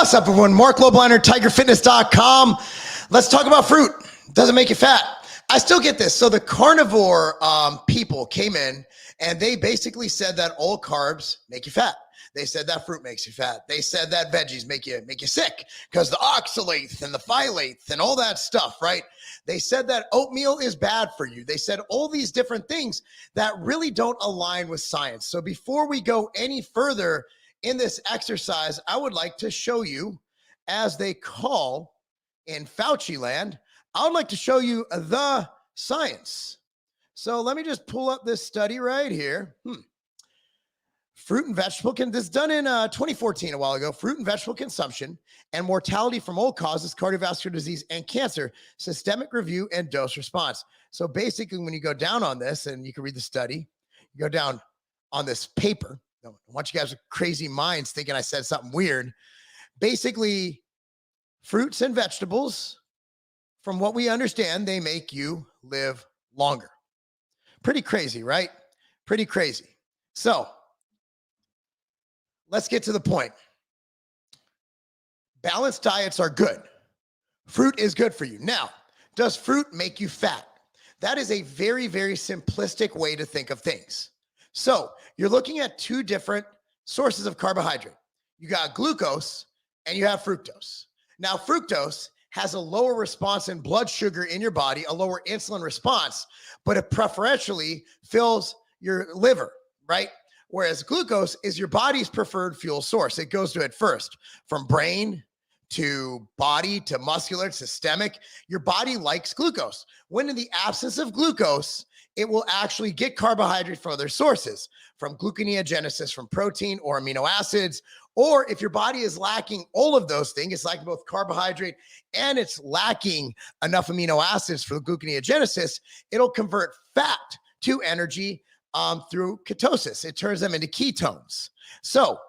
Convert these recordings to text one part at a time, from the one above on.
What's up, everyone? Mark Lobliner, TigerFitness.com. Let's talk about fruit. Doesn't make you fat. I still get this. So the carnivore people came in and they basically said that all carbs make you fat. They said that fruit makes you fat. They said that veggies make you sick because the oxalates and the phthalates and all that stuff, right? They said that oatmeal is bad for you. They said all these different things that really don't align with science. So before we go any further in this exercise, I would like to show you, as they call in Fauci land, I would like to show you the science. So let me just pull up this study right here. Fruit and vegetable, this is done in 2014, a while ago. Fruit and vegetable consumption and mortality from all causes, cardiovascular disease and cancer, systemic review and dose response. So basically, when you go down on this, and you can read the study, you go down on this paper. I want you guys with crazy minds thinking I said something weird. Basically, fruits and vegetables, from what we understand, they make you live longer. Pretty crazy, right? Pretty crazy. So let's get to the point. Balanced diets are good. Fruit is good for you. Now, does fruit make you fat? That is a very, very simplistic way to think of things. So you're looking at two different sources of carbohydrate. You got glucose and you have fructose. Now, fructose has a lower response in blood sugar in your body, a lower insulin response, but it preferentially fills your liver, right? Whereas glucose is your body's preferred fuel source. It goes to it first, from brain to body to muscular, systemic. Your body likes glucose. When in the absence of glucose, it will actually get carbohydrate from other sources, from gluconeogenesis, from protein or amino acids. Or if your body is lacking all of those things, it's lacking both carbohydrate and it's lacking enough amino acids for the gluconeogenesis, it'll convert fat to energy through ketosis. It turns them into ketones. So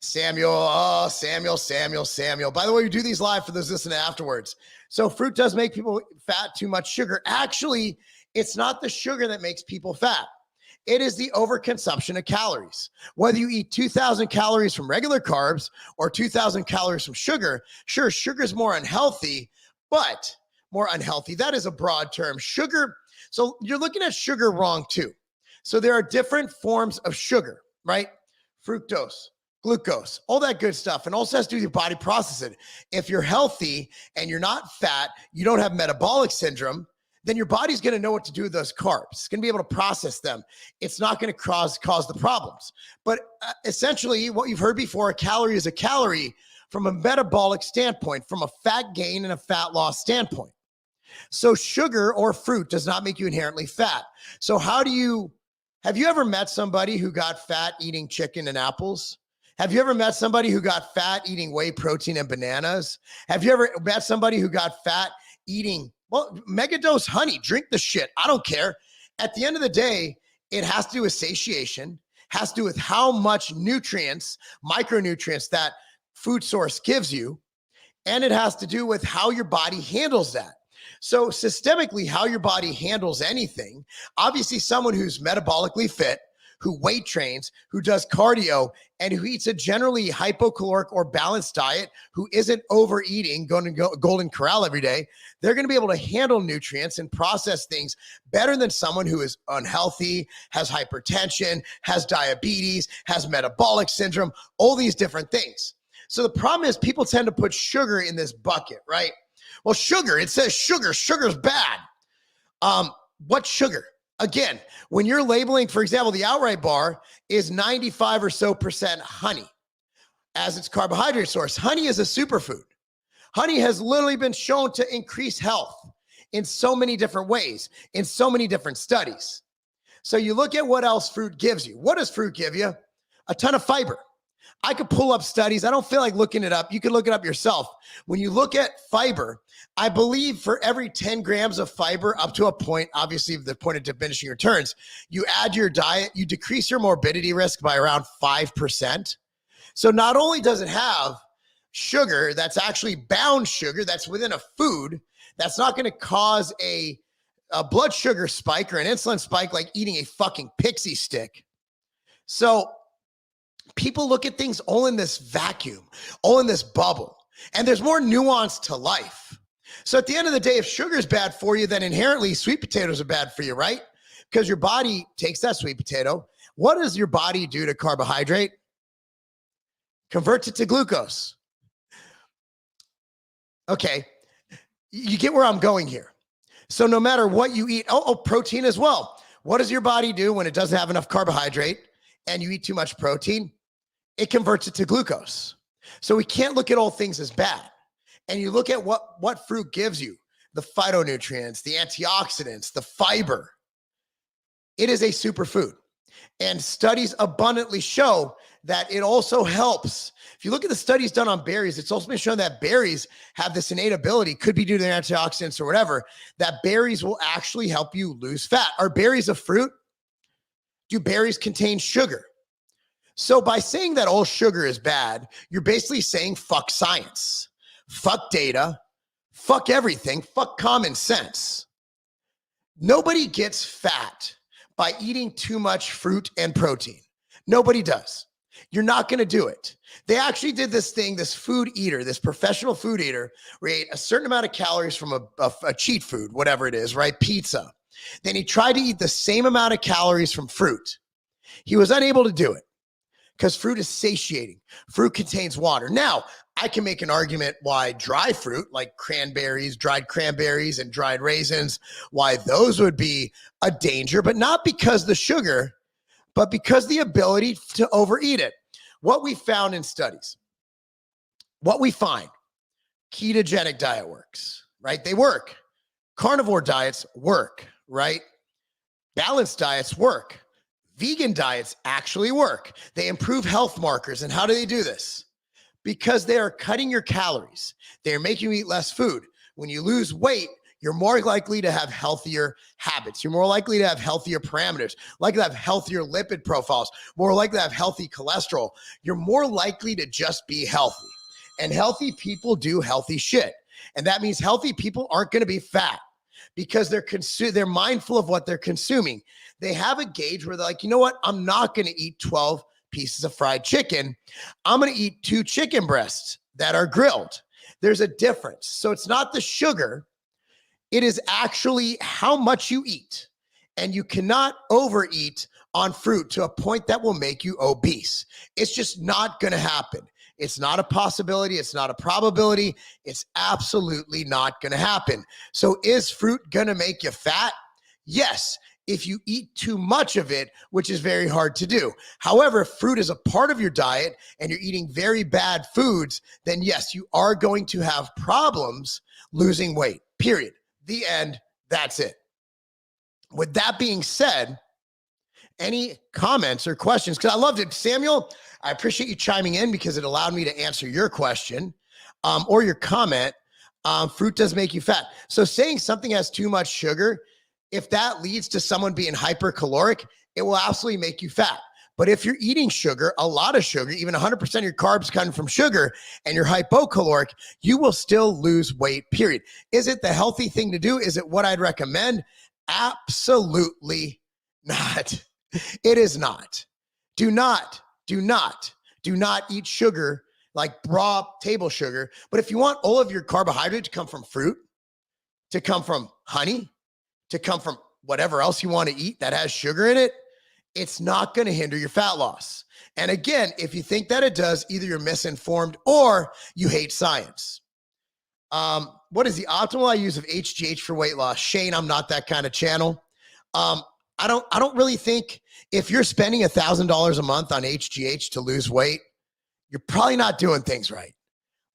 Samuel. By the way, we do these live for those listening afterwards. So fruit does make people fat, too much sugar. Actually, it's not the sugar that makes people fat. It is the overconsumption of calories. Whether you eat 2,000 calories from regular carbs or 2,000 calories from sugar, sure, sugar is more unhealthy, but more unhealthy. That is a broad term. Sugar, so you're looking at sugar wrong too. So there are different forms of sugar, right? Fructose, glucose, all that good stuff. And also has to do with your body processing. If you're healthy and you're not fat, you don't have metabolic syndrome, then your body's going to know what to do with those carbs. It's going to be able to process them. It's not going to cause the problems. But essentially, what you've heard before, a calorie is a calorie from a metabolic standpoint, from a fat gain and a fat loss standpoint. So sugar or fruit does not make you inherently fat. So have you ever met somebody who got fat eating chicken and apples? Have you ever met somebody who got fat eating whey protein and bananas? Have you ever met somebody who got fat eating, megadose honey? Drink the shit. I don't care. At the end of the day, it has to do with satiation, has to do with how much nutrients, micronutrients that food source gives you, and it has to do with how your body handles that. So systemically, how your body handles anything, obviously someone who's metabolically fit, who weight trains, who does cardio, and who eats a generally hypocaloric or balanced diet, who isn't overeating, going to go Golden Corral every day, they're going to be able to handle nutrients and process things better than someone who is unhealthy, has hypertension, has diabetes, has metabolic syndrome, all these different things. So the problem is people tend to put sugar in this bucket, right? Well, sugar, it says sugar's bad. What sugar? Again, when you're labeling, for example, the outright bar is 95% or so honey as its carbohydrate source. Honey is a superfood. Honey has literally been shown to increase health in so many different ways, in so many different studies. So you look at what else fruit gives you. What does fruit give you? A ton of fiber. I could pull up studies. I don't feel like looking it up. You can look it up yourself. When you look at fiber, I believe for every 10 grams of fiber up to a point, obviously the point of diminishing returns, you add your diet, you decrease your morbidity risk by around 5%. So not only does it have sugar that's actually bound sugar that's within a food, that's not going to cause a blood sugar spike or an insulin spike like eating a fucking pixie stick. So People look at things all in this vacuum, all in this bubble, and there's more nuance to life. So at the end of the day, if sugar is bad for you, then inherently sweet potatoes are bad for you, right? Because your body takes that sweet potato. What does your body do to carbohydrate? Converts it to glucose. Okay, you get where I'm going here. So no matter what you eat, protein as well. What does your body do when it doesn't have enough carbohydrate and you eat too much protein? It converts it to glucose. So we can't look at all things as bad. And you look at what fruit gives you, the phytonutrients, the antioxidants, the fiber. It is a superfood. And studies abundantly show that it also helps. If you look at the studies done on berries, it's also been shown that berries have this innate ability, could be due to their antioxidants or whatever, that berries will actually help you lose fat. Are berries a fruit? Do berries contain sugar? So by saying that all sugar is bad, you're basically saying fuck science, fuck data, fuck everything, fuck common sense. Nobody gets fat by eating too much fruit and protein. Nobody does. You're not going to do it. They actually did this thing, this food eater, this professional food eater, where he ate a certain amount of calories from a cheat food, whatever it is, right? Pizza. Then he tried to eat the same amount of calories from fruit. He was unable to do it because fruit is satiating. Fruit contains water. Now, I can make an argument why dry fruit, like cranberries, dried cranberries and dried raisins, why those would be a danger, but not because the sugar, but because the ability to overeat it. What we found in studies, what we find, ketogenic diet works, right? They work. Carnivore diets work, right? Balanced diets work. Vegan diets actually work. They improve health markers. And how do they do this? Because they are cutting your calories. They're making you eat less food. When you lose weight, you're more likely to have healthier habits. You're more likely to have healthier parameters, likely to have healthier lipid profiles, more likely to have healthy cholesterol. You're more likely to just be healthy. And healthy people do healthy shit. And that means healthy people aren't going to be fat because they're mindful of what they're consuming. They have a gauge where they're like, you know what? I'm not going to eat 12 pieces of fried chicken. I'm going to eat 2 chicken breasts that are grilled. There's a difference. So it's not the sugar. It is actually how much you eat. And you cannot overeat on fruit to a point that will make you obese. It's just not going to happen. It's not a possibility. It's not a probability. It's absolutely not going to happen. So is fruit going to make you fat? Yes, if you eat too much of it, which is very hard to do. However, if fruit is a part of your diet and you're eating very bad foods, then yes, you are going to have problems losing weight, period. The end. That's it. With that being said, any comments or questions? Because I loved it. Samuel, I appreciate you chiming in because it allowed me to answer your question or your comment. Fruit does make you fat. So saying something has too much sugar, if that leads to someone being hypercaloric, it will absolutely make you fat. But if you're eating sugar, a lot of sugar, even 100% of your carbs coming from sugar, and you're hypocaloric, you will still lose weight, period. Is it the healthy thing to do? Is it what I'd recommend? Absolutely not. It is not. Do not eat sugar like raw table sugar. But if you want all of your carbohydrate to come from fruit, to come from honey, to come from whatever else you want to eat that has sugar in it, it's not going to hinder your fat loss. And again, if you think that it does, either you're misinformed or you hate science. What is the optimal use of HGH for weight loss? Shane, I'm not that kind of channel. I don't really think if you're spending $1,000 a month on HGH to lose weight, you're probably not doing things right.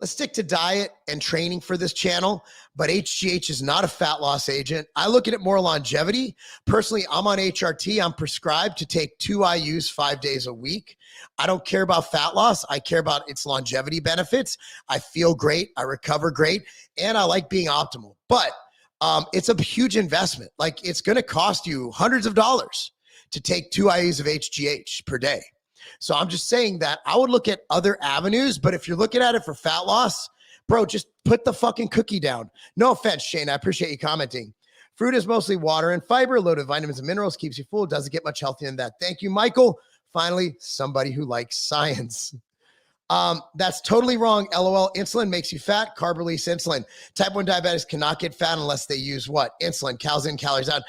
Let's stick to diet and training for this channel, but HGH is not a fat loss agent. I look at it more longevity. Personally, I'm on HRT. I'm prescribed to take 2 IUs 5 days a week. I don't care about fat loss. I care about its longevity benefits. I feel great. I recover great. And I like being optimal. But it's a huge investment. Like it's going to cost you hundreds of dollars to take 2 IUs of HGH per day. So I'm just saying that I would look at other avenues, but if you're looking at it for fat loss, bro, just put the fucking cookie down. No offense, Shane. I appreciate you commenting. Fruit is mostly water and fiber, loaded with vitamins and minerals, keeps you full. Doesn't get much healthier than that. Thank you, Michael, Finally, somebody who likes science. That's totally wrong. LOL. Insulin makes you fat. Carb release insulin. Type 1 diabetics cannot get fat unless they use what? Insulin. Calories in, calories out.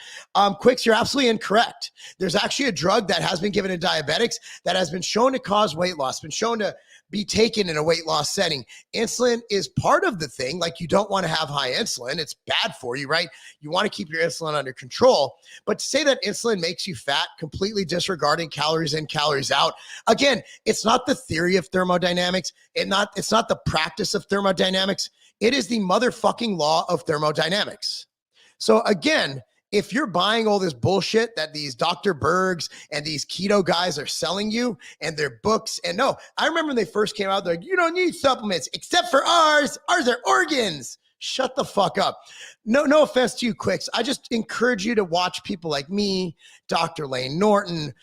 Quicks, you're absolutely incorrect. There's actually a drug that has been given to diabetics that has been shown to cause weight loss, been shown to be taken in a weight loss setting. Insulin is part of the thing. Like, you don't want to have high insulin. It's bad for you, right? You want to keep your insulin under control. But to say that insulin makes you fat, completely disregarding calories in, calories out. Again, it's not the theory of thermodynamics. It's not the practice of thermodynamics. It is the motherfucking law of thermodynamics. So again, if you're buying all this bullshit that these Dr. Bergs and these keto guys are selling you and their books, and no, I remember when they first came out, they're like, you don't need supplements except for ours. Ours are organs. Shut the fuck up. No offense to you, Quicks. I just encourage you to watch people like me, Dr. Lane Norton,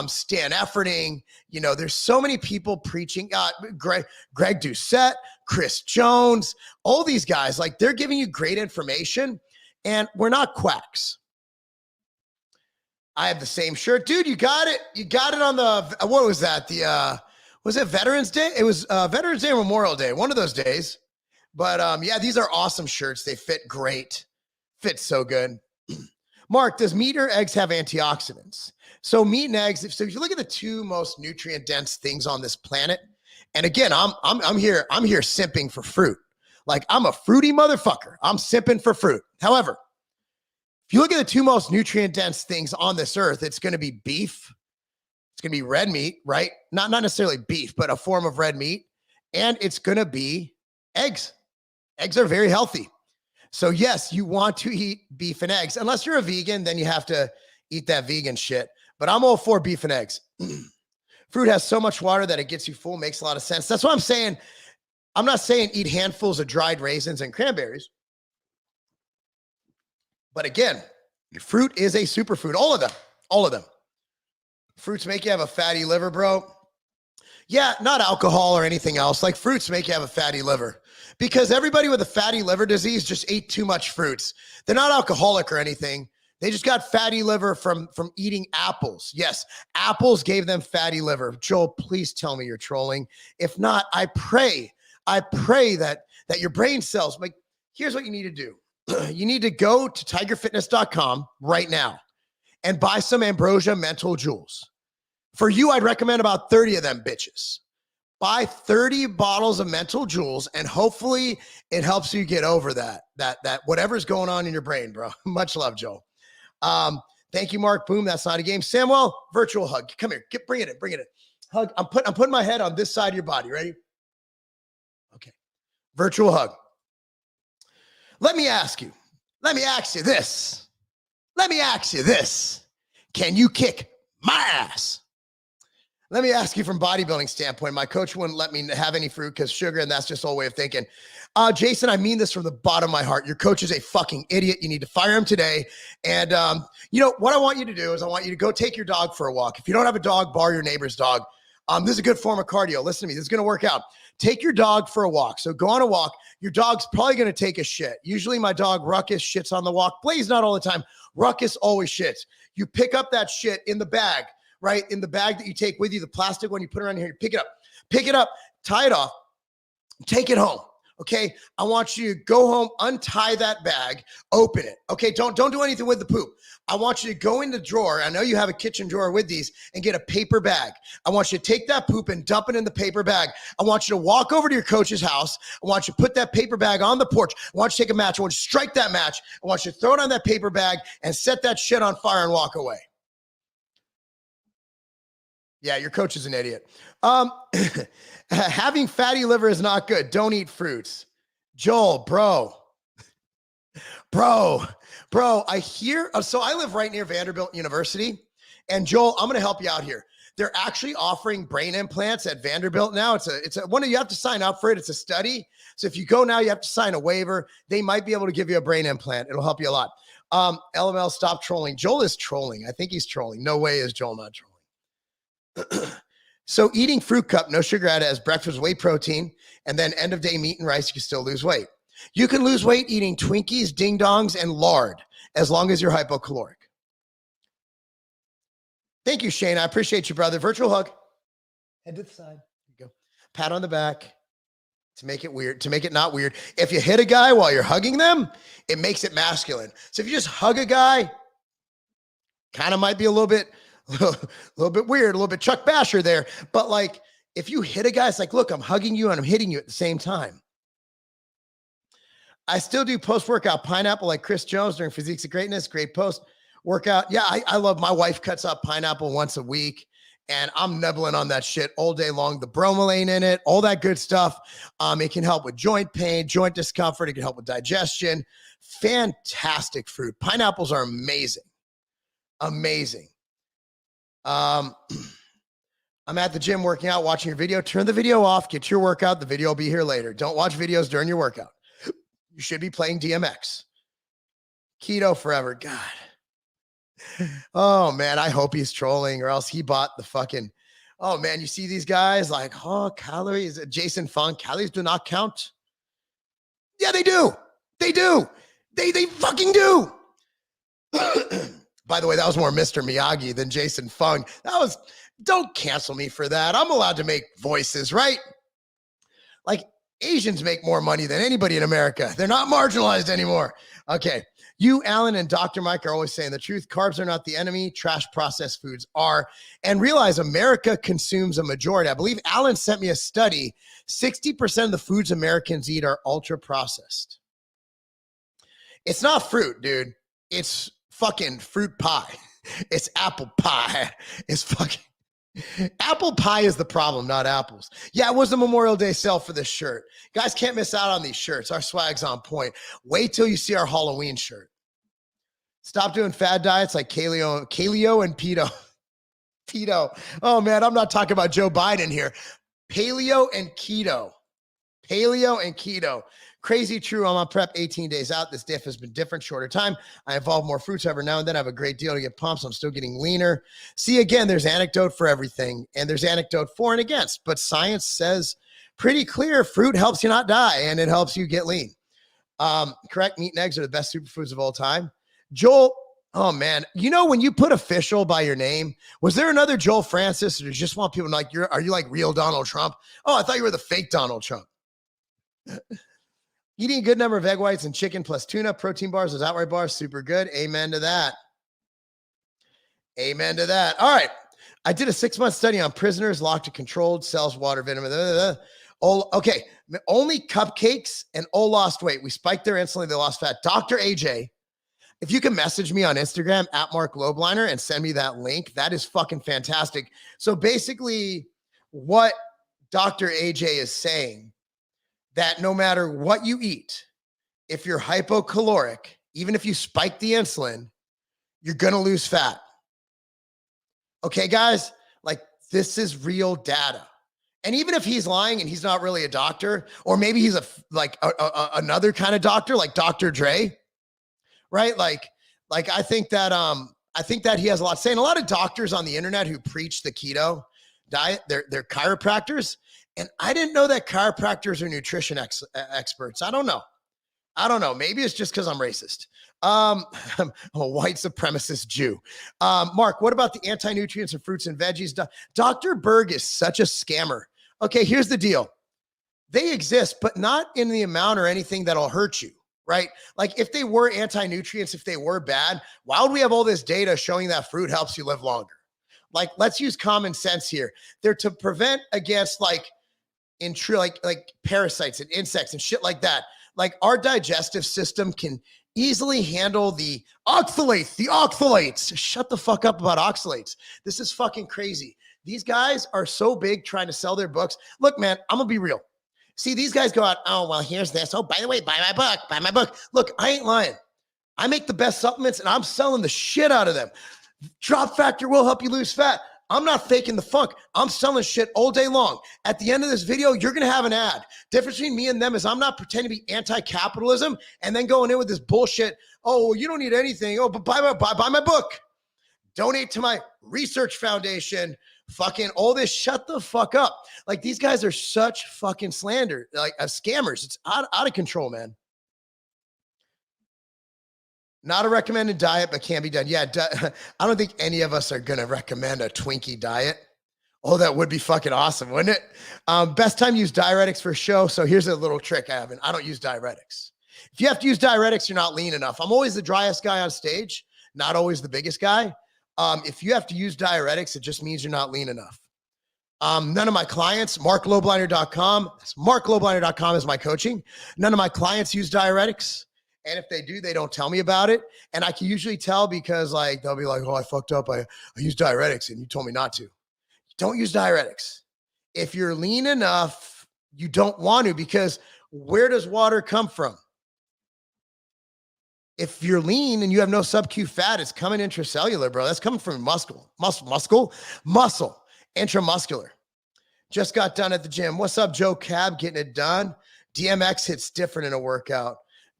Stan Efferding. You know, there's so many people preaching, Greg Doucette, Chris Jones, all these guys, like, they're giving you great information, and we're not quacks. I have the same shirt. Dude, you got it. You got it on the, what was that? Was it Veterans Day? It was Veterans Day or Memorial Day, one of those days. But yeah, these are awesome shirts. They fit great. Fit so good. Mark, does meat or eggs have antioxidants? So meat and eggs, if you look at the two most nutrient dense things on this planet, and again, I'm here simping for fruit. Like, I'm a fruity motherfucker. I'm simping for fruit. However, if you look at the two most nutrient dense things on this earth, it's going to be beef. It's going to be red meat, right? Not necessarily beef, but a form of red meat. And it's going to be eggs. Eggs are very healthy. So yes, you want to eat beef and eggs. Unless you're a vegan, then you have to eat that vegan shit. But I'm all for beef and eggs. Fruit has so much water that it gets you full. Makes a lot of sense. That's what I'm saying. I'm not saying eat handfuls of dried raisins and cranberries. But again, fruit is a superfood. All of them. Fruits make you have a fatty liver, bro. Yeah, not alcohol or anything else. Like, fruits make you have a fatty liver, because everybody with a fatty liver disease just ate too much fruits. They're not alcoholic or anything. They just got fatty liver from eating apples. Yes, apples gave them fatty liver. Joel, please tell me you're trolling. If not, I pray that your brain cells, like, here's what you need to do. You need to go to tigerfitness.com right now and buy some Ambrosia Mental Jewels. For you, I'd recommend about 30 of them bitches. Buy 30 bottles of Mental Jewels, and hopefully it helps you get over that whatever's going on in your brain, bro. Much love, Joel. Thank you, Mark. Boom, that's not a game. Samuel, virtual hug. Come here. Bring it in. Hug. I'm putting my head on this side of your body. Ready? Okay. Virtual hug. Let me ask you this. Can you kick my ass? Let me ask you from bodybuilding standpoint. My coach wouldn't let me have any fruit because sugar, and that's just old way of thinking. Jason, I mean this from the bottom of my heart. Your coach is a fucking idiot. You need to fire him today. And you know what I want you to do is I want you to go take your dog for a walk. If you don't have a dog, borrow your neighbor's dog. This is a good form of cardio. Listen to me. This is going to work out. Take your dog for a walk. So go on a walk. Your dog's probably going to take a shit. Usually my dog Ruckus shits on the walk. Blaze not all the time. Ruckus always shits. You pick up that shit in the bag, right? In the bag that you take with you, the plastic one you put around here, you pick it up, tie it off, take it home. Okay. I want you to go home, untie that bag, open it. Okay. Don't do anything with the poop. I want you to go in the drawer. I know you have a kitchen drawer with these, and get a paper bag. I want you to take that poop and dump it in the paper bag. I want you to walk over to your coach's house. I want you to put that paper bag on the porch. I want you to take a match. I want you to strike that match. I want you to throw it on that paper bag and set that shit on fire and walk away. Yeah, your coach is an idiot. Having fatty liver is not good. Don't eat fruits. Joel, bro, I hear, so I live right near Vanderbilt University, and Joel, I'm going to help you out here. They're actually offering brain implants at Vanderbilt now. It's a one, you have to sign up for it. It's a study. So if you go now, you have to sign a waiver. They might be able to give you a brain implant. It'll help you a lot. LML, stop trolling. Joel is trolling. I think he's trolling. No way is Joel not trolling. So eating fruit cup, no sugar added, as breakfast, whey protein, and then end of day meat and rice, you can still lose weight. You can lose weight eating Twinkies, ding dongs, and lard, as long as you're hypocaloric. Thank you, Shane. I appreciate you, brother. Virtual hug. Head to the side. There you go. Pat on the back to make it weird, to make it not weird. If you hit a guy while you're hugging them, it makes it masculine. So if you just hug a guy, kind of might be a little bit weird, a little bit Chuck Basher there. But like, if you hit a guy, it's like, look, I'm hugging you and I'm hitting you at the same time. I still do post-workout pineapple like Chris Jones during Physiques of Greatness. Great post-workout. Yeah, I love, my wife cuts up pineapple once a week, and I'm nibbling on that shit all day long. The bromelain in it, all that good stuff. It can help with joint pain, joint discomfort. It can help with digestion. Fantastic fruit. Pineapples are amazing. Amazing. I'm at the gym working out, watching your video. Turn the video off. Get your workout. The video will be here later. Don't watch videos during your workout. You should be playing DMX. Keto forever. God. Oh, man. I hope he's trolling, or else he bought the fucking... Oh, man. You see these guys like, oh, calories. Jason Fung. Calories do not count. Yeah, they do. They do. They fucking do. By the way, that was more Mr. Miyagi than Jason Fung. That was... Don't cancel me for that. I'm allowed to make voices, right? Like, Asians make more money than anybody in America. They're not marginalized anymore. Okay. You, Alan, and Dr. Mike are always saying the truth. Carbs are not the enemy. Trash processed foods are. And realize America consumes a majority. I believe Alan sent me a study. 60% of the foods Americans eat are ultra processed. It's not fruit, dude. It's fucking fruit pie. It's apple pie. It's fucking... Apple pie is the problem, not apples. Yeah, it was the Memorial Day sale for this shirt. Guys, can't miss out on these shirts. Our swag's on point. Wait till you see our Halloween shirt. Stop doing fad diets like Kaleo and Peto. Peto. Oh, man, I'm not talking about Joe Biden here. Paleo and keto. Paleo and keto. Crazy true. I'm on prep 18 days out. This diff has been different, shorter time. I evolve more fruits every now and then. I have a great deal to get pumped, so I'm still getting leaner. See, again, there's anecdote for everything, and there's anecdote for and against. But science says pretty clear, fruit helps you not die, and it helps you get lean. Correct, meat and eggs are the best superfoods of all time. Joel, oh, man. You know, when you put official by your name, was there another Joel Francis, or do you just want people to like, are you like real Donald Trump? Oh, I thought you were the fake Donald Trump. Eating a good number of egg whites and chicken plus tuna, protein bars, those outright bars, super good. Amen to that. Amen to that. All right. I did a 6-month study on prisoners locked to controlled cells, water, vitamin. Okay. Only cupcakes and all lost weight. We spiked their insulin. They lost fat. Dr. AJ, if you can message me on Instagram at Mark Lobliner and send me that link, that is fucking fantastic. So basically what Dr. AJ is saying, that no matter what you eat, if you're hypocaloric, even if you spike the insulin, you're going to lose fat. Okay, guys, like this is real data. And even if he's lying and he's not really a doctor, or maybe he's another kind of doctor, like Dr. Dre, right? Like I think that he has a lot to say. And a lot of doctors on the internet who preach the keto diet, they're chiropractors. And I didn't know that chiropractors are nutrition experts. I don't know. Maybe it's just because I'm racist. I'm a white supremacist Jew. Mark, what about the anti-nutrients of fruits and veggies? Dr. Berg is such a scammer. Okay, here's the deal. They exist, but not in the amount or anything that'll hurt you, right? Like if they were anti-nutrients, if they were bad, why would we have all this data showing that fruit helps you live longer? Like, let's use common sense here. They're to prevent against like parasites and insects and shit like that. Like our digestive system can easily handle the oxalates. Shut the fuck up about oxalates. This is fucking crazy. These guys are so big trying to sell their books. Look, man, I'm gonna be real. See, these guys go out, oh, well, here's this. Oh, by the way, buy my book. Look, I ain't lying. I make the best supplements and I'm selling the shit out of them. Drop Factor will help you lose fat. I'm not faking the funk. I'm selling shit all day long. At the end of this video, you're going to have an ad. Difference between me and them is I'm not pretending to be anti-capitalism and then going in with this bullshit. Oh, well, you don't need anything. Oh, but buy my book. Donate to my research foundation. Fucking all this. Shut the fuck up. Like these guys are such fucking slander, like scammers. It's out of control, man. Not a recommended diet, but can be done. Yeah, I don't think any of us are going to recommend a Twinkie diet. Oh, that would be fucking awesome, wouldn't it? Best time to use diuretics for show. So here's a little trick I have. I don't use diuretics. If you have to use diuretics, you're not lean enough. I'm always the driest guy on stage, not always the biggest guy. If you have to use diuretics, it just means you're not lean enough. None of my clients, marklowblinder.com, that's marklowblinder.com is my coaching. None of my clients use diuretics. And if they do, they don't tell me about it. And I can usually tell because like, they'll be like, oh, I fucked up. I used diuretics and you told me not to. Don't use diuretics. If you're lean enough, you don't want to, because where does water come from? If you're lean and you have no sub-Q fat, it's coming intracellular, bro. That's coming from muscle, intramuscular. Just got done at the gym. What's up, Joe Cab? Getting it done. DMX hits different in a workout.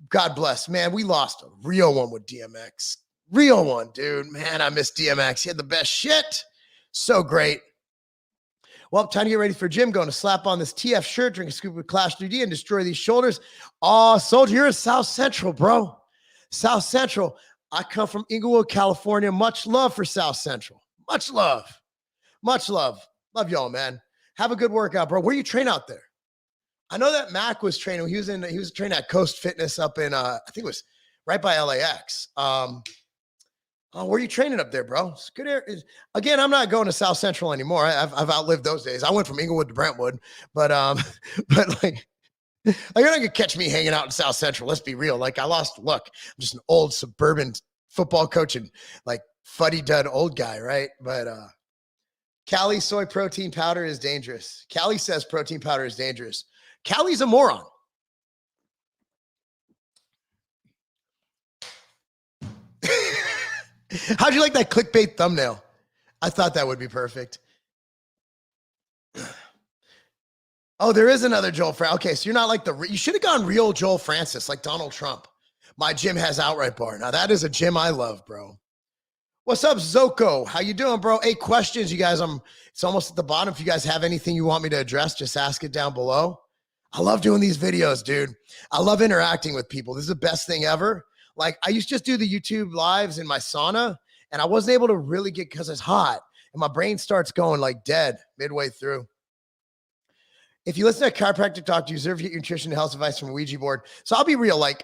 God bless. Man, we lost a real one with DMX. Real one, dude. Man, I miss DMX. He had the best shit. So great. Well, time to get ready for gym. Going to slap on this TF shirt, drink a scoop of Clash 3D, and destroy these shoulders. Oh, Soldier, you're in South Central, bro. South Central. I come from Inglewood, California. Much love for South Central. Much love. Much love. Love y'all, man. Have a good workout, bro. Where you train out there? I know that Mac was training. He was training at Coast Fitness up in, I think it was right by LAX. Oh, where are you training up there, bro? It's good area. Again, I'm not going to South Central anymore. I've outlived those days. I went from Inglewood to Brentwood, but like you're not gonna catch me hanging out in South Central. Let's be real. Like I lost look. I'm just an old suburban football coach and like fuddy-dud old guy, right? But Cali soy protein powder is dangerous. Cali says protein powder is dangerous. Cali's a moron. How'd you like that clickbait thumbnail? I thought that would be perfect. Oh, there is another Joel Francis. Okay, so you're not like you should have gone real Joel Francis, like Donald Trump. My gym has outright bar. Now that is a gym I love, bro. What's up, Zoko? How you doing, bro? Hey, questions, you guys. It's almost at the bottom. If you guys have anything you want me to address, just ask it down below. I love doing these videos, dude. I love interacting with people. This is the best thing ever. Like I used to just do the YouTube lives in my sauna, and I wasn't able to really get, because it's hot and my brain starts going like dead midway through. If you listen to a chiropractic doctor, you deserve to get your nutrition and health advice from a Ouija board. So I'll be real. Like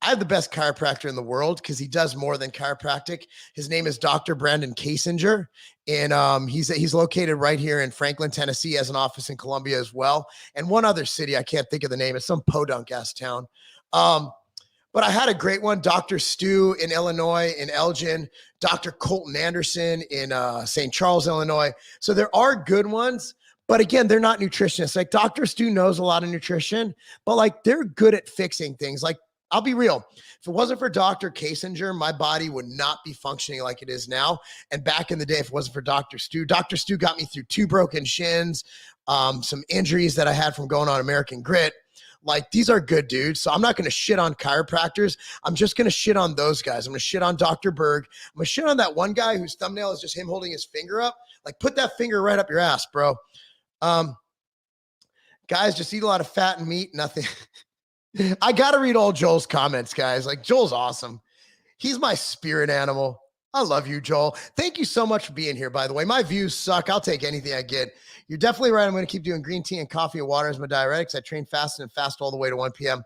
I have the best chiropractor in the world because he does more than chiropractic. His name is Dr. Brandon Kasinger, and he's located right here in Franklin, Tennessee. He has an office in Columbia as well, and one other city. I can't think of the name. It's some podunk ass town. But I had a great one, Dr. Stu in Illinois, in Elgin, Dr. Colton Anderson in St. Charles, Illinois. So there are good ones, but again, they're not nutritionists. Like Dr. Stu knows a lot of nutrition, but like they're good at fixing things. Like I'll be real. If it wasn't for Dr. Kasinger, my body would not be functioning like it is now. And back in the day, if it wasn't for Dr. Stu got me through 2 broken shins, some injuries that I had from going on American Grit. Like these are good dudes. So I'm not going to shit on chiropractors. I'm just going to shit on those guys. I'm going to shit on Dr. Berg. I'm going to shit on that one guy whose thumbnail is just him holding his finger up. Like put that finger right up your ass, bro. Guys, just eat a lot of fat and meat. Nothing. I got to read all Joel's comments, guys. Like Joel's awesome. He's my spirit animal. I love you, Joel. Thank you so much for being here, by the way. My views suck. I'll take anything I get. You're definitely right. I'm going to keep doing green tea and coffee and water as my diuretics. I train fast and fast all the way to 1 p.m.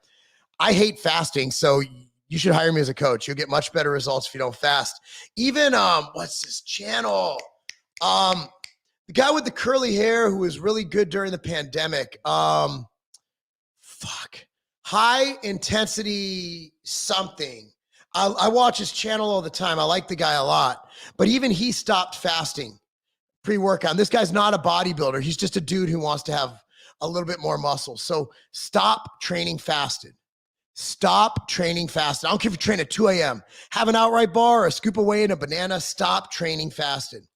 I hate fasting, so you should hire me as a coach. You'll get much better results if you don't fast. Even, what's this channel? The guy with the curly hair who was really good during the pandemic. High intensity something. I watch his channel all the time. I like the guy a lot, but even he stopped fasting pre-workout. This guy's not a bodybuilder. He's just a dude who wants to have a little bit more muscle. So stop training fasted. Stop training fasted. I don't care if you train at 2 a.m. Have an outright bar or a scoop of whey and a banana. Stop training fasted.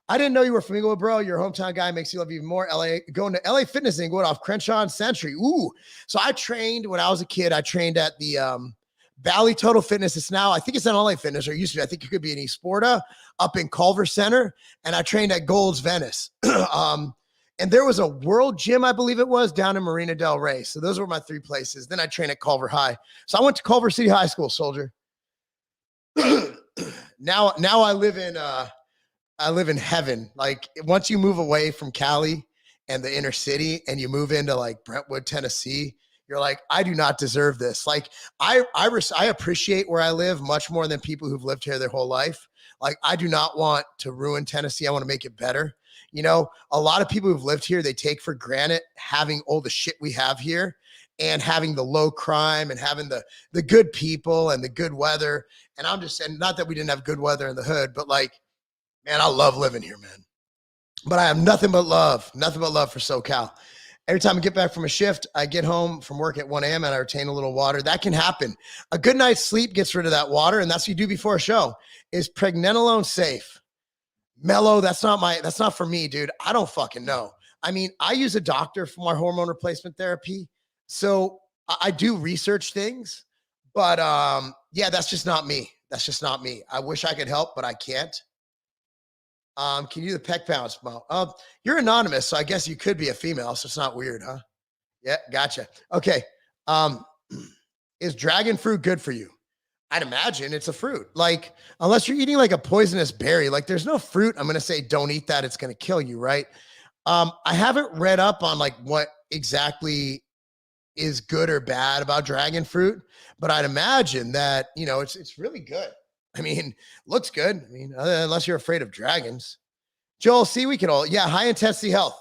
I didn't know you were from Inglewood, bro. Your hometown guy makes you love you even more. Going to LA Fitness in Inglewood off Crenshaw and Century. Ooh. So I trained when I was a kid. I trained at the Valley Total Fitness. It's now, I think it's an LA Fitness, or it used to be. I think it could be in East Sporta up in Culver Center. And I trained at Gold's Venice. And there was a World Gym, I believe it was, down in Marina Del Rey. So those were my 3 places. Then I trained at Culver High. So I went to Culver City High School, Soldier. now I live in heaven. Like once you move away from Cali and the inner city and you move into like Brentwood, Tennessee, you're like, I do not deserve this. Like I appreciate where I live much more than people who've lived here their whole life. Like I do not want to ruin Tennessee. I want to make it better. You know, a lot of people who've lived here, they take for granted having all the shit we have here and having the low crime and having the good people and the good weather. And I'm just saying, not that we didn't have good weather in the hood, but like, man, I love living here, man. But I have nothing but love for SoCal. Every time I get back from a shift, I get home from work at 1 a.m. and I retain a little water. That can happen. A good night's sleep gets rid of that water, and that's what you do before a show. Is pregnenolone safe? Mellow, that's not for me, dude. I don't fucking know. I mean, I use a doctor for my hormone replacement therapy. So I do research things, but yeah, that's just not me. That's just not me. I wish I could help, but I can't. Can you do the peck bounce, Mo? You're anonymous, so I guess you could be a female, so it's not weird, huh? Yeah, gotcha. Okay. Is dragon fruit good for you? I'd imagine it's a fruit. Like, unless you're eating like a poisonous berry, like there's no fruit. I'm going to say, don't eat that. It's going to kill you. Right. I haven't read up on like what exactly is good or bad about dragon fruit, but I'd imagine that, you know, it's really good. I mean, looks good. I mean, unless you're afraid of dragons. Joel, see, we can all, yeah, high intensity health.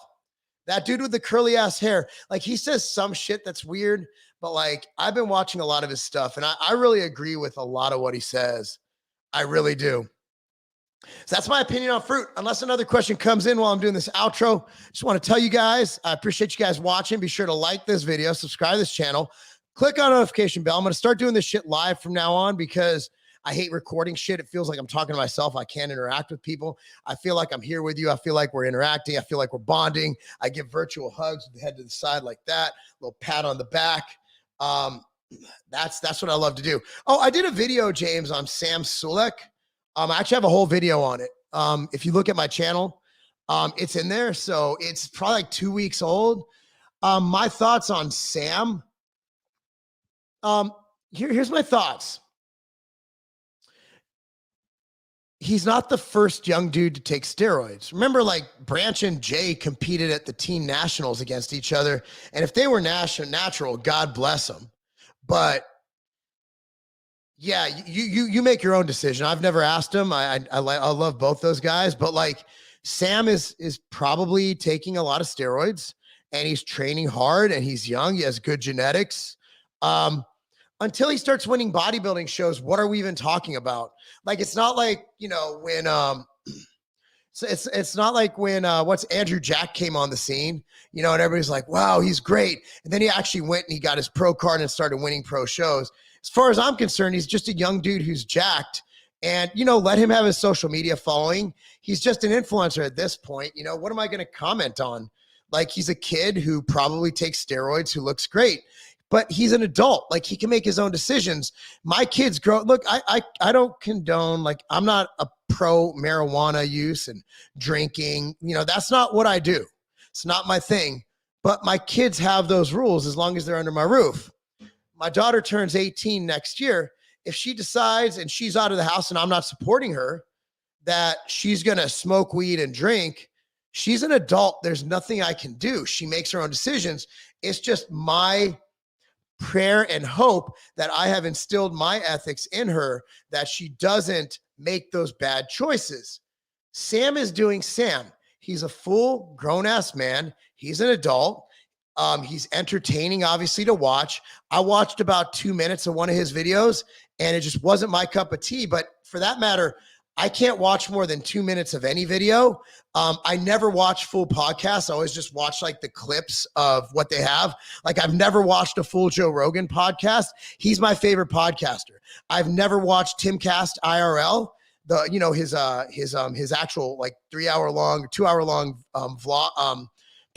That dude with the curly ass hair, like he says some shit that's weird, but like I've been watching a lot of his stuff and I really agree with a lot of what he says. I really do. So that's my opinion on fruit. Unless another question comes in while I'm doing this outro, just want to tell you guys, I appreciate you guys watching. Be sure to like this video, subscribe to this channel, click on notification bell. I'm going to start doing this shit live from now on because I hate recording shit. It feels like I'm talking to myself. I can't interact with people. I feel like I'm here with you. I feel like we're interacting. I feel like we're bonding. I give virtual hugs with the head to the side like that. A little pat on the back. That's what I love to do. Oh, I did a video, James, on Sam Sulek. I actually have a whole video on it. If you look at my channel, it's in there. So it's probably like 2 weeks old. My thoughts on Sam. Here's my thoughts. He's not the first young dude to take steroids. Remember, like Branch and Jay competed at the teen nationals against each other. And if they were natural, God bless them. But yeah, you make your own decision. I've never asked him. I love both those guys, but like Sam is probably taking a lot of steroids and he's training hard and he's young. He has good genetics. Until he starts winning bodybuilding shows, what are we even talking about? Like, it's not like, you know, when, it's not like when, what's Andrew Jack came on the scene, you know, and everybody's like, wow, he's great. And then he actually went and he got his pro card and started winning pro shows. As far as I'm concerned, he's just a young dude who's jacked and, you know, let him have his social media following. He's just an influencer at this point. You know, what am I going to comment on? Like, he's a kid who probably takes steroids, who looks great. But he's an adult. Like, he can make his own decisions. My kids grow. Look, I don't condone, like, I'm not a pro marijuana use and drinking. You know, that's not what I do. It's not my thing. But my kids have those rules as long as they're under my roof. My daughter turns 18 next year. If she decides and she's out of the house and I'm not supporting her, that she's going to smoke weed and drink, she's an adult. There's nothing I can do. She makes her own decisions. It's just my prayer and hope that I have instilled my ethics in her, that she doesn't make those bad choices. Sam is doing Sam. He's a full grown-ass man. He's an adult. He's entertaining, obviously, to watch. I watched about 2 minutes of one of his videos, and it just wasn't my cup of tea. But for that matter, I can't watch more than 2 minutes of any video. I never watch full podcasts. I always just watch like the clips of what they have. Like, I've never watched a full Joe Rogan podcast. He's my favorite podcaster. I've never watched Timcast IRL, his actual like 2 hour long vlog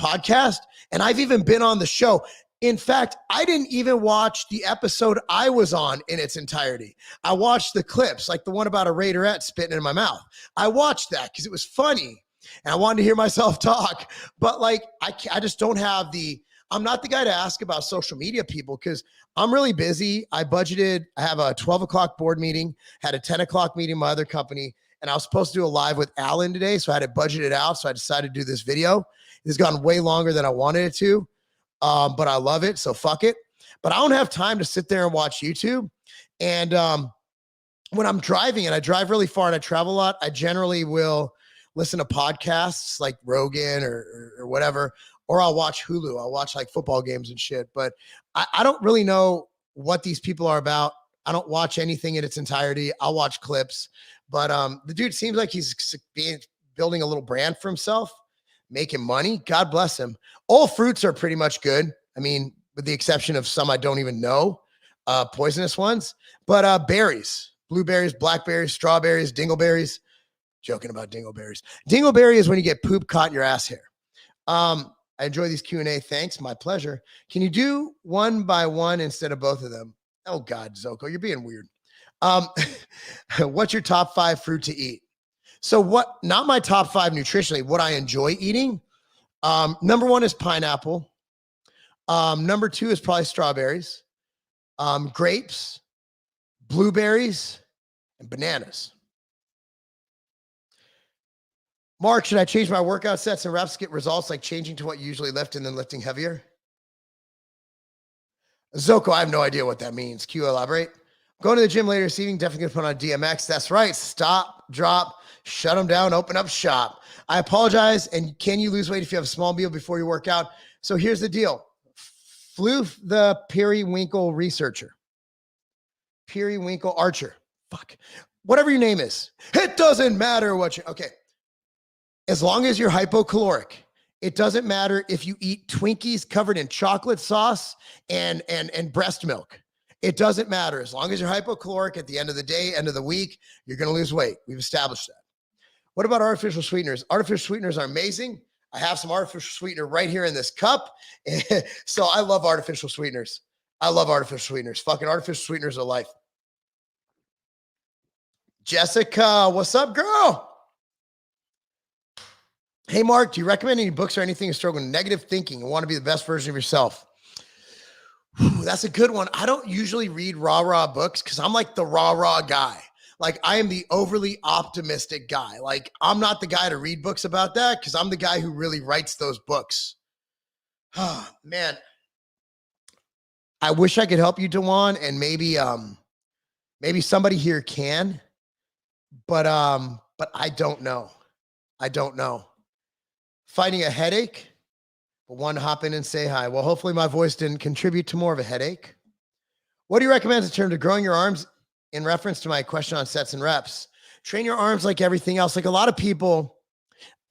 podcast. And I've even been on the show. In fact, I didn't even watch the episode I was on in its entirety. I watched the clips, like the one about a Raiderette spitting in my mouth. I watched that because it was funny and I wanted to hear myself talk. But like, I just don't have I'm not the guy to ask about social media people because I'm really busy. I have a 12 o'clock board meeting, had a 10 o'clock meeting in my other company, and I was supposed to do a live with Alan today. So I had it budgeted out. So I decided to do this video. It's gone way longer than I wanted it to, but I love it. So fuck it. But I don't have time to sit there and watch YouTube. And when I'm driving and I drive really far and I travel a lot, I generally will listen to podcasts like Rogan or whatever, or I'll watch Hulu. I'll watch like football games and shit. But I don't really know what these people are about. I don't watch anything in its entirety. I'll watch clips. But the dude seems like he's building a little brand for himself, making money. God bless him. All fruits are pretty much good. I mean, with the exception of some I don't even know, poisonous ones. But berries, blueberries, blackberries, strawberries, dingleberries. Joking about dingleberries. Dingleberry is when you get poop caught in your ass hair. I enjoy these Q&A. Thanks. My pleasure. Can you do one by one instead of both of them? Oh, God, Zoko, you're being weird. What's your top 5 fruit to eat? So not my top 5 nutritionally, what I enjoy eating. Number 1 is pineapple. Number 2 is probably strawberries, grapes, blueberries, and bananas. Mark, should I change my workout sets and reps to get results like changing to what you usually lift and then lifting heavier? Zoko, I have no idea what that means. Can you elaborate? Going to the gym later this evening, definitely going to put on DMX. That's right. Stop, drop, shut them down, open up shop. I apologize. And can you lose weight if you have a small meal before you work out? So here's the deal. Floof the periwinkle researcher. Periwinkle archer. Fuck. Whatever your name is. It doesn't matter what you... Okay. As long as you're hypocaloric, it doesn't matter if you eat Twinkies covered in chocolate sauce and breast milk. It doesn't matter. As long as you're hypocaloric at the end of the day, end of the week, you're going to lose weight. We've established that. What about artificial sweeteners? Artificial sweeteners are amazing. I have some artificial sweetener right here in this cup. So I love artificial sweeteners. I love artificial sweeteners. Fucking artificial sweeteners are life. Jessica, what's up, girl? Hey, Mark, do you recommend any books or anything you struggle with negative thinking and want to be the best version of yourself? Whew, that's a good one. I don't usually read rah-rah books because I'm like the rah-rah guy. Like, I am the overly optimistic guy. Like, I'm not the guy to read books about that because I'm the guy who really writes those books. Oh, man. I wish I could help you, Dewan, and maybe somebody here can, but I don't know. I don't know. Fighting a headache, but one hop in and say hi. Well, hopefully my voice didn't contribute to more of a headache. What do you recommend in terms of growing your arms in reference to my question on sets and reps? Train your arms like everything else. Like a lot of people,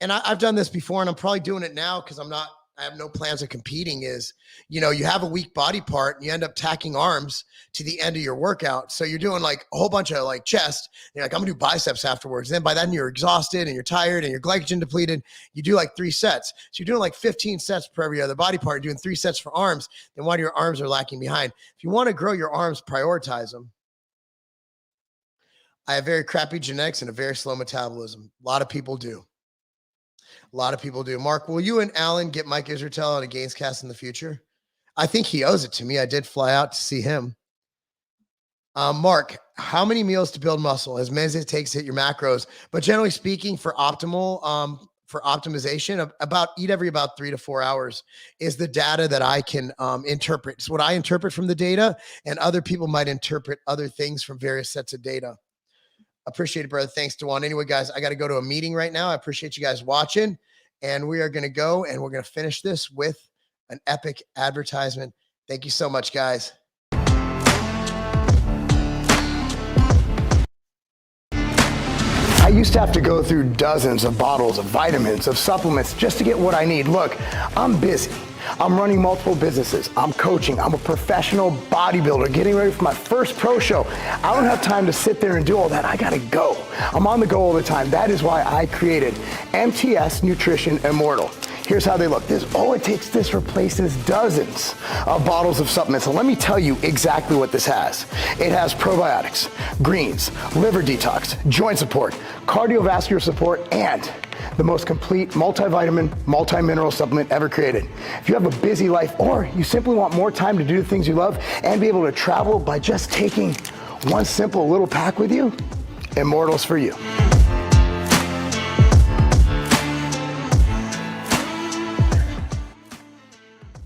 and I've done this before and I'm probably doing it now because I have no plans of competing is, you have a weak body part and you end up tacking arms to the end of your workout. So you're doing like a whole bunch of like chest. You're like, I'm gonna do biceps afterwards. And then by then you're exhausted and you're tired and you're glycogen depleted. You do like 3 sets. So you're doing like 15 sets per every other body part. You're doing 3 sets for arms. Then why do your arms are lacking behind? If you want to grow your arms, prioritize them. I have very crappy genetics and a very slow metabolism. A lot of people do. A lot of people do. Mark, will you and Alan get Mike Israetel on a Gainscast in the future? I think he owes it to me. I did fly out to see him. Mark, how many meals to build muscle? As many as it takes to hit your macros. But generally speaking, for optimal, for optimization, eat every about 3 to 4 hours is the data that I can interpret. It's what I interpret from the data, and other people might interpret other things from various sets of data. Appreciate it, brother. Thanks, Dewan. Anyway, guys, I got to go to a meeting right now. I appreciate you guys watching. And we are going to go and we're going to finish this with an epic advertisement. Thank you so much, guys. I used to have to go through dozens of bottles of vitamins, of supplements, just to get what I need. Look, I'm busy. I'm running multiple businesses. I'm coaching. I'm a professional bodybuilder getting ready for my first pro show. I don't have time to sit there and do all that. I gotta go. I'm on the go all the time. That is why I created MTS Nutrition Immortal. Here's how they look. This replaces dozens of bottles of supplements. So let me tell you exactly what this has. It has probiotics, greens, liver detox, joint support, cardiovascular support, and the most complete multivitamin, multi-mineral supplement ever created. If you have a busy life or you simply want more time to do the things you love and be able to travel by just taking one simple little pack with you, Immortal's for you.